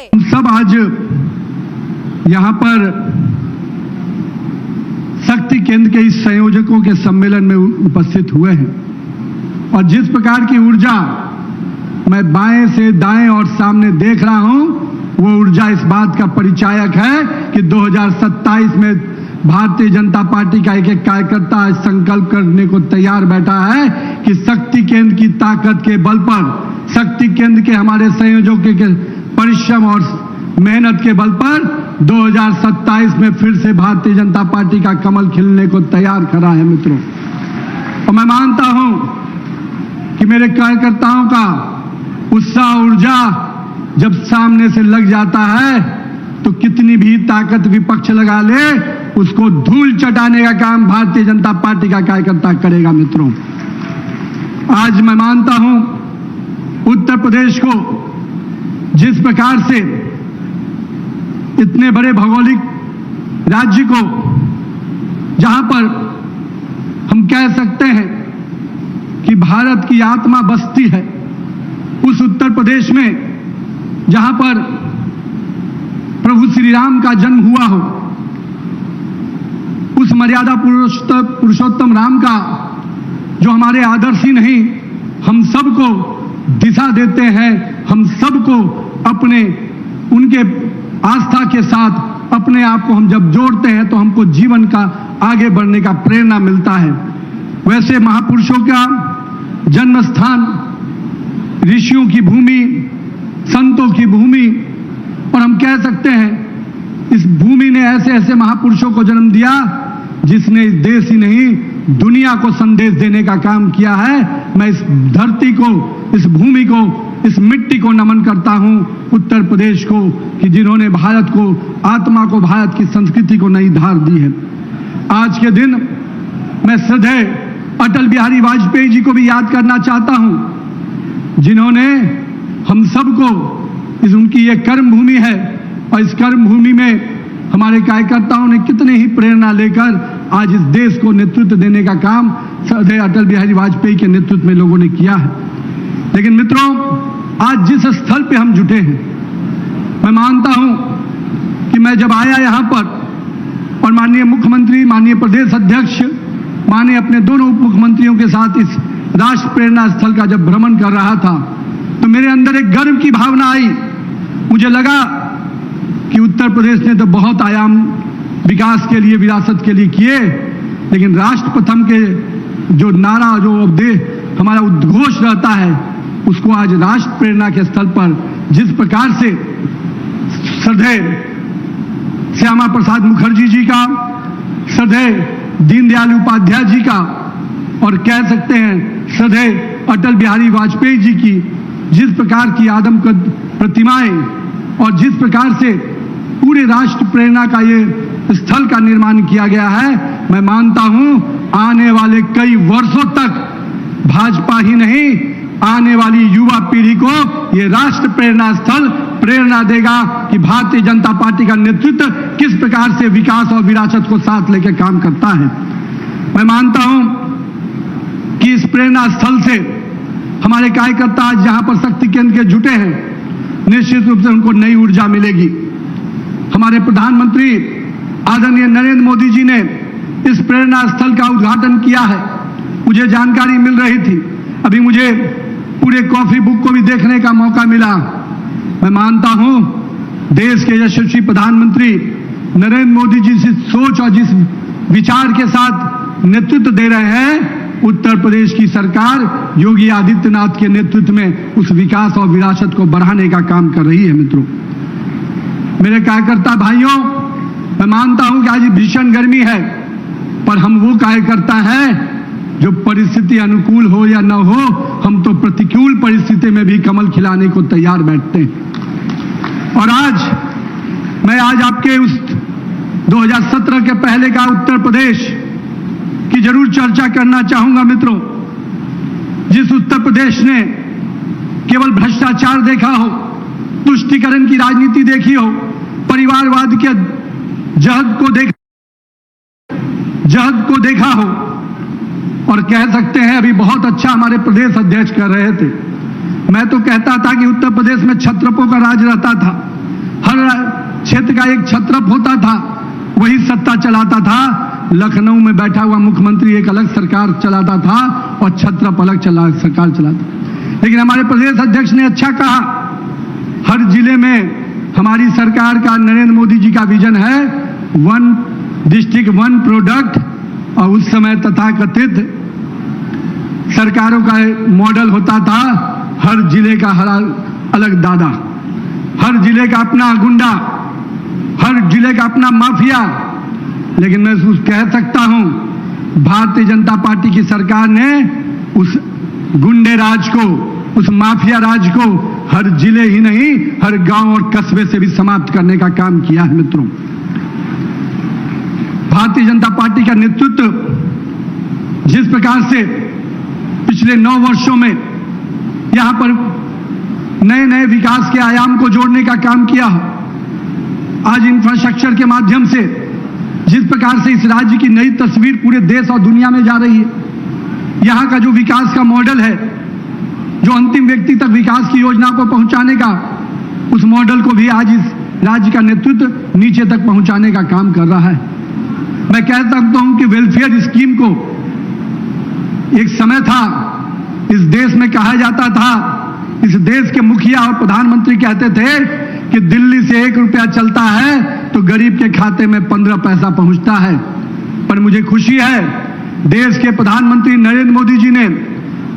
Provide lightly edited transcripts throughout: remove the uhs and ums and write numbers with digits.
हम सब आज यहाँ पर शक्ति केंद्र के इस संयोजकों के सम्मेलन में उपस्थित हुए हैं और जिस प्रकार की ऊर्जा मैं बाएं से दाएं और सामने देख रहा हूं, वो ऊर्जा इस बात का परिचायक है कि 2027 में भारतीय जनता पार्टी का एक एक कार्यकर्ता संकल्प करने को तैयार बैठा है कि शक्ति केंद्र की ताकत के बल पर, शक्ति केंद्र के हमारे संयोजकों के परिश्रम और मेहनत के बल पर 2027 में फिर से भारतीय जनता पार्टी का कमल खिलने को तैयार खड़ा है मित्रों। और मैं मानता हूं कि मेरे कार्यकर्ताओं का उत्साह, ऊर्जा जब सामने से लग जाता है तो कितनी भी ताकत विपक्ष लगा ले, उसको धूल चटाने का काम भारतीय जनता पार्टी का कार्यकर्ता करेगा मित्रों। आज मैं मानता हूं उत्तर प्रदेश को जिस प्रकार से इतने बड़े भौगोलिक राज्य को, जहां पर हम कह सकते हैं कि भारत की आत्मा बसती है, उस उत्तर प्रदेश में जहां पर प्रभु श्री राम का जन्म हुआ हो, उस मर्यादा पुरुषोत्तम राम का जो हमारे आदर्श ही नहीं, हम सबको दिशा देते हैं, हम सबको अपने उनके आस्था के साथ अपने आप को हम जब जोड़ते हैं तो हमको जीवन का आगे बढ़ने का प्रेरणा मिलता है। वैसे महापुरुषों का जन्म स्थान, ऋषियों की भूमि, संतों की भूमि, और हम कह सकते हैं इस भूमि ने ऐसे ऐसे महापुरुषों को जन्म दिया जिसने इस देश ही नहीं दुनिया को संदेश देने का काम किया है। मैं इस धरती को, इस भूमि को, इस मिट्टी को नमन करता हूं, उत्तर प्रदेश को, कि जिन्होंने भारत को, आत्मा को, भारत की संस्कृति को नई धार दी है। आज के दिन मैं श्रद्धेय अटल बिहारी वाजपेयी जी को भी याद करना चाहता हूं, जिन्होंने हम सबको, उनकी ये कर्म भूमि है और इस कर्म भूमि में हमारे कार्यकर्ताओं ने कितने ही प्रेरणा लेकर आज इस देश को नेतृत्व देने का काम श्रद्धेय अटल बिहारी वाजपेयी के नेतृत्व में लोगों ने किया है। लेकिन मित्रों, आज जिस स्थल पे हम जुटे हैं, मैं मानता हूं कि मैं जब आया यहां पर और माननीय मुख्यमंत्री, माननीय प्रदेश अध्यक्ष, माननीय अपने दोनों उप मुख्यमंत्रियों के साथ इस राष्ट्र प्रेरणा स्थल का जब भ्रमण कर रहा था तो मेरे अंदर एक गर्व की भावना आई। मुझे लगा कि उत्तर प्रदेश ने तो बहुत आयाम विकास के लिए, विरासत के लिए किए, लेकिन राष्ट्र प्रथम के जो नारा, जो उपदेश हमारा उद्घोष रहता है, उसको आज राष्ट्र प्रेरणा के स्थल पर जिस प्रकार से श्रद्धेय श्यामा प्रसाद मुखर्जी जी का, श्रद्धेय दीनदयाल उपाध्याय जी का, और कह सकते हैं श्रद्धेय अटल बिहारी वाजपेयी जी की जिस प्रकार की आदमकद प्रतिमाएं और जिस प्रकार से पूरे राष्ट्र प्रेरणा का ये स्थल का निर्माण किया गया है, मैं मानता हूं आने वाले कई वर्षों तक भाजपा ही नहीं, आने वाली युवा पीढ़ी को ये राष्ट्र प्रेरणा स्थल प्रेरणा देगा कि भारतीय जनता पार्टी का नेतृत्व किस प्रकार से विकास और विरासत को साथ लेकर काम करता है। मैं मानता हूं कि इस प्रेरणा स्थल से हमारे कार्यकर्ता आज जहां पर शक्ति केंद्र के जुटे हैं, निश्चित रूप से उनको नई ऊर्जा मिलेगी। हमारे प्रधानमंत्री आदरणीय नरेंद्र मोदी जी ने इस प्रेरणा स्थल का उद्घाटन किया है। मुझे जानकारी मिल रही थी, अभी मुझे पूरे कॉफी बुक को भी देखने का मौका मिला। मैं मानता हूं देश के यशस्वी प्रधानमंत्री नरेंद्र मोदी जी जिस सोच और जिस विचार के साथ नेतृत्व दे रहे हैं, उत्तर प्रदेश की सरकार योगी आदित्यनाथ के नेतृत्व में उस विकास और विरासत को बढ़ाने का काम कर रही है। मित्रों, मेरे कार्यकर्ता भाइयों, मैं मानता हूं कि आज भीषण गर्मी है, पर हम वो कार्यकर्ता हैं जो परिस्थिति अनुकूल हो या न हो, हम तो प्रतिकूल परिस्थिति में भी कमल खिलाने को तैयार बैठते हैं। और मैं आज आपके उस 2017 के पहले का उत्तर प्रदेश की जरूर चर्चा करना चाहूंगा। मित्रों, जिस उत्तर प्रदेश ने केवल भ्रष्टाचार देखा हो, तुष्टीकरण की राजनीति देखी हो, परिवारवाद के जहद को देखा हो, और कह सकते हैं अभी बहुत अच्छा हमारे प्रदेश अध्यक्ष कर रहे थे। मैं तो कहता था कि उत्तर प्रदेश में छत्रपों का राज रहता था, हर क्षेत्र का एक छत्रप होता था, वही सत्ता चलाता था। लखनऊ में बैठा हुआ मुख्यमंत्री एक अलग सरकार चलाता था और छत्रप अलग सरकार चलाता। लेकिन हमारे प्रदेश अध्यक्ष ने अच्छा कहा, हर जिले में हमारी सरकार का, नरेंद्र मोदी जी का विजन है 1 डिस्ट्रिक्ट 1 प्रोडक्ट। और उस समय तथाकथित सरकारों का मॉडल होता था हर जिले का हर अलग दादा, हर जिले का अपना गुंडा, हर जिले का अपना माफिया। लेकिन मैं कह सकता हूं, भारतीय जनता पार्टी की सरकार ने उस गुंडे राज को, उस माफिया राज को हर जिले ही नहीं, हर गांव और कस्बे से भी समाप्त करने का काम किया है। मित्रों, भारतीय जनता पार्टी का नेतृत्व जिस प्रकार से पिछले 9 वर्षों में यहां पर नए नए विकास के आयाम को जोड़ने का काम किया, आज इंफ्रास्ट्रक्चर के माध्यम से जिस प्रकार से इस राज्य की नई तस्वीर पूरे देश और दुनिया में जा रही है, यहां का जो विकास का मॉडल है, जो अंतिम व्यक्ति तक विकास की योजना को पहुंचाने का, उस मॉडल को भी आज इस राज्य का नेतृत्व नीचे तक पहुंचाने का काम कर रहा है। मैं कह सकता हूं कि वेलफेयर स्कीम को एक समय था, इस देश में कहा जाता था, इस देश के मुखिया और प्रधानमंत्री कहते थे कि दिल्ली से 1 रुपया चलता है तो गरीब के खाते में 15 पैसा पहुंचता है। पर मुझे खुशी है, देश के प्रधानमंत्री नरेंद्र मोदी जी ने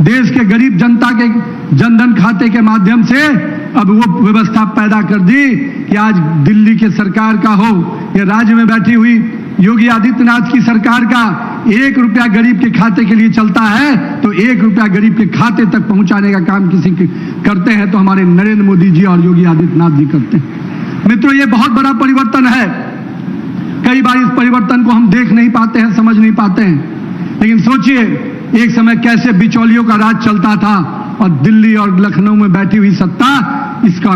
देश के गरीब जनता के जनधन खाते के माध्यम से अब वो व्यवस्था पैदा कर दी कि आज दिल्ली के सरकार का हो या राज्य में बैठी हुई योगी आदित्यनाथ की सरकार का 1 रुपया गरीब के खाते के लिए चलता है तो 1 रुपया गरीब के खाते तक पहुंचाने का काम किसी करते हैं तो हमारे नरेंद्र मोदी जी और योगी आदित्यनाथ जी करते हैं। मित्रों, ये बहुत बड़ा परिवर्तन है। कई बार इस परिवर्तन को हम देख नहीं पाते हैं, समझ नहीं पाते हैं, लेकिन सोचिए एक समय कैसे बिचौलियों का राज चलता था और दिल्ली और लखनऊ में बैठी हुई सत्ता इसका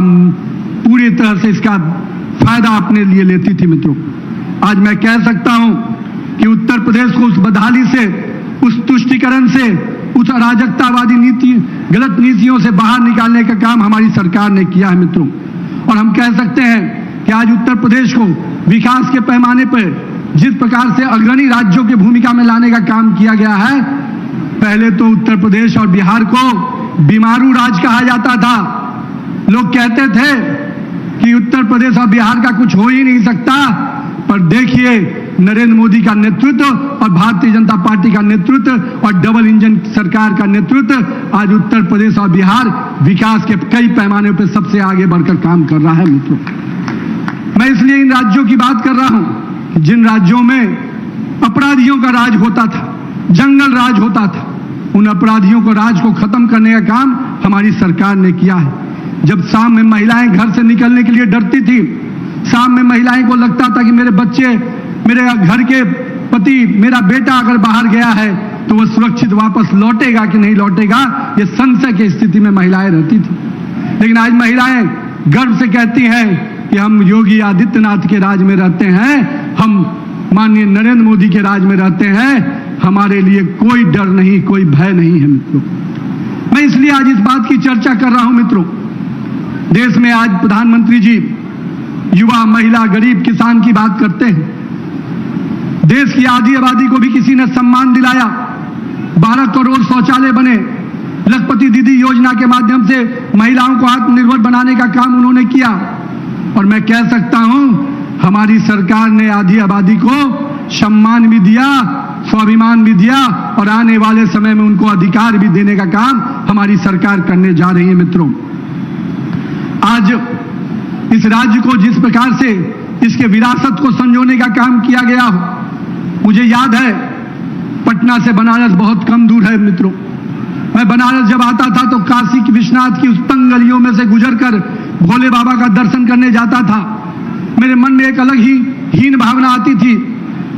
पूरी तरह से इसका फायदा अपने लिए लेती थी। मित्रों, आज मैं कह सकता हूं कि उत्तर प्रदेश को उस बदहाली से, उस तुष्टीकरण से, उस अराजकतावादी नीति, गलत नीतियों से बाहर निकालने का काम हमारी सरकार ने किया है। मित्रों, और हम कह सकते हैं कि आज उत्तर प्रदेश को विकास के पैमाने पर जिस प्रकार से अग्रणी राज्यों की भूमिका में लाने का काम किया गया है, पहले तो उत्तर प्रदेश और बिहार को बीमारू राज कहा जाता था। लोग कहते थे कि उत्तर प्रदेश और बिहार का कुछ हो ही नहीं सकता, पर देखिए नरेंद्र मोदी का नेतृत्व और भारतीय जनता पार्टी का नेतृत्व और डबल इंजन सरकार का नेतृत्व आज उत्तर प्रदेश और बिहार विकास के कई पैमाने पर सबसे आगे बढ़कर काम कर रहा है। मित्रों, मैं इसलिए इन राज्यों की बात कर रहा हूं जिन राज्यों में अपराधियों का राज होता था, जंगल राज होता था। उन अपराधियों को राज को खत्म करने का काम हमारी सरकार ने किया है। जब शाम में महिलाएं घर से निकलने के लिए डरती थी, शाम में महिलाएं को लगता था कि मेरे बच्चे, मेरे घर के पति, मेरा बेटा अगर बाहर गया है तो वह सुरक्षित वापस लौटेगा कि नहीं लौटेगा, ये संशय की स्थिति में महिलाएं रहती थी। लेकिन आज महिलाएं गर्व से कहती हैं कि हम योगी आदित्यनाथ के राज में रहते हैं, हम माननीय नरेंद्र मोदी के राज में रहते हैं, हमारे लिए कोई डर नहीं, कोई भय नहीं है। मित्रों, मैं इसलिए आज इस बात की चर्चा कर रहा हूं। मित्रों, देश में आज प्रधानमंत्री जी युवा, महिला, गरीब, किसान की बात करते हैं। देश की आधी आबादी को भी किसी ने सम्मान दिलाया, 12 करोड़ शौचालय बने, लखपति दीदी योजना के माध्यम से महिलाओं को आत्मनिर्भर बनाने का काम उन्होंने किया। और मैं कह सकता हूं हमारी सरकार ने आधी आबादी को सम्मान भी दिया, स्वाभिमान भी दिया और आने वाले समय में उनको अधिकार भी देने का काम हमारी सरकार करने जा रही है। मित्रों, आज इस राज्य को जिस प्रकार से इसके विरासत को संजोने का काम किया गया हो, मुझे याद है पटना से बनारस बहुत कम दूर है। मित्रों, मैं बनारस जब आता था तो काशी विश्वनाथ की उस तंग गलियों में से गुजरकर भोले बाबा का दर्शन करने जाता था। मेरे मन में एक अलग ही हीन भावना आती थी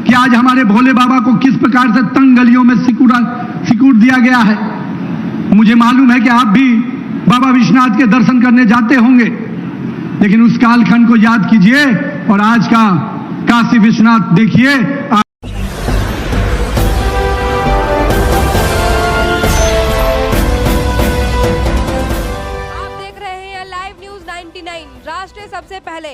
कि आज हमारे भोले बाबा को किस प्रकार से तंग गलियों में सिकुड़ दिया गया है। मुझे मालूम है कि आप भी बाबा विश्वनाथ के दर्शन करने जाते होंगे, लेकिन उस कालखंड को याद कीजिए और आज का काशी विश्वनाथ देखिए। आप देख रहे हैं लाइव न्यूज 99, राष्ट्र सबसे पहले।